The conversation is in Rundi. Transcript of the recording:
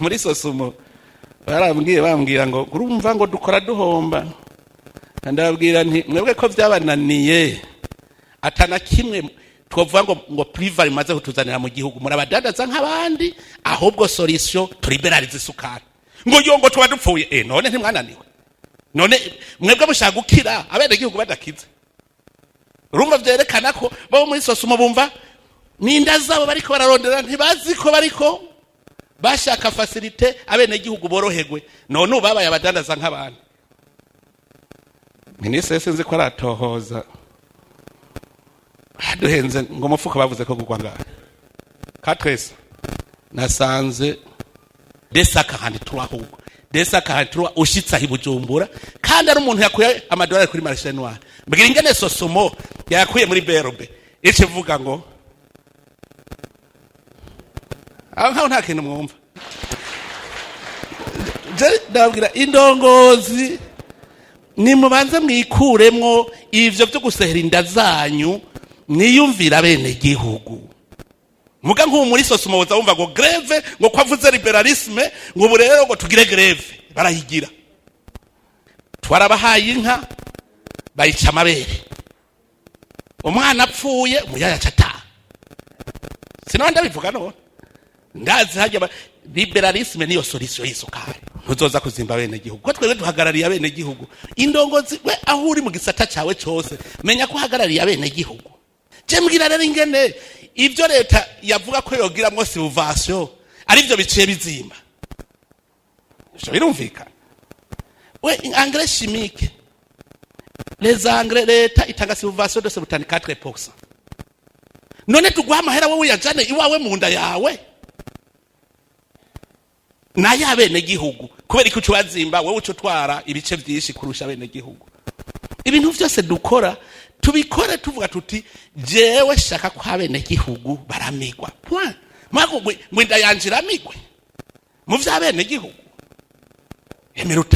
muri SOSUMO bambwira ngo urumva ngo dukora duhomba, ndababwira nti mwebwe ko byabananiye atana kimwe twovuga ngo privari maze kutuzanira mu gihugu murabadandaza nk'abandi, ahubwo solution turiberalize isukari ngo yongo tuba dupfuye. None ntimwananiwe? None mwebwe mushaka gukira abene gihugu badakize? Urumva byerekana ko bo muri SOSUMO bumva n'inda zabo bariko bararondera, ntibazi ko bariko bashaka facilite abene gihugu boroherwe. None ubabaye abadandaza nk'abandi. Minisitiri sinzi ko aratohoza duhenze ngo mufuka bavuze ko gugwanga katrese nasanze desaka handi ahubwo desaka handi ushitsa hibujumbura, kandi ari umuntu yakuye amadolari kuri marché noir. Mbwira ingene SOSUMO yakuye muri berbe ikivuga ngo aho nta kintu mwumva. Ndabwira indongozi nimubanze mwikuremwo ivyo byo gusehera inda zanyu, niyumvira bene gihugu. Muga nk'ubu muri SOSUMO woza wumva ngo greve, ngo kwavuze liberalisme, ngo ubu rero ngo tugire greve. Barayigira. Twarabahaye inka bayica amabere, umwana apfuye umuyaya cata. Sinonda bivuga no ndazi hajya liberalisme niyo solution y'isukari. Ntuzoza kuzimba bene gihugu ko twebwe duhagarariye bene gihugu. Indongozi we aho uri mu gisata cyawe cyose menya ko hagarariye bene gihugu. Je mbwira rero ingene ivyo leta yavuga ko yogiramwo subvention ari byo biciye bizimba. Ivyo birumvikana. We engrais chimique, les engrais leta itanga subvention de 74%. None tugwa amahera wowe yajane iwawe mu nda yawe na yabene gihugu, kubera ko cyubazimba wowe ucutwara ibice byinshi kurusha bene gihugu. Ibintu byose dukora tubikore tuvuga tuti jewe shaka ko abene gihugu baramigwa. Mwako mwinda yanjira migwe mu vyabene gihugu. Emiruta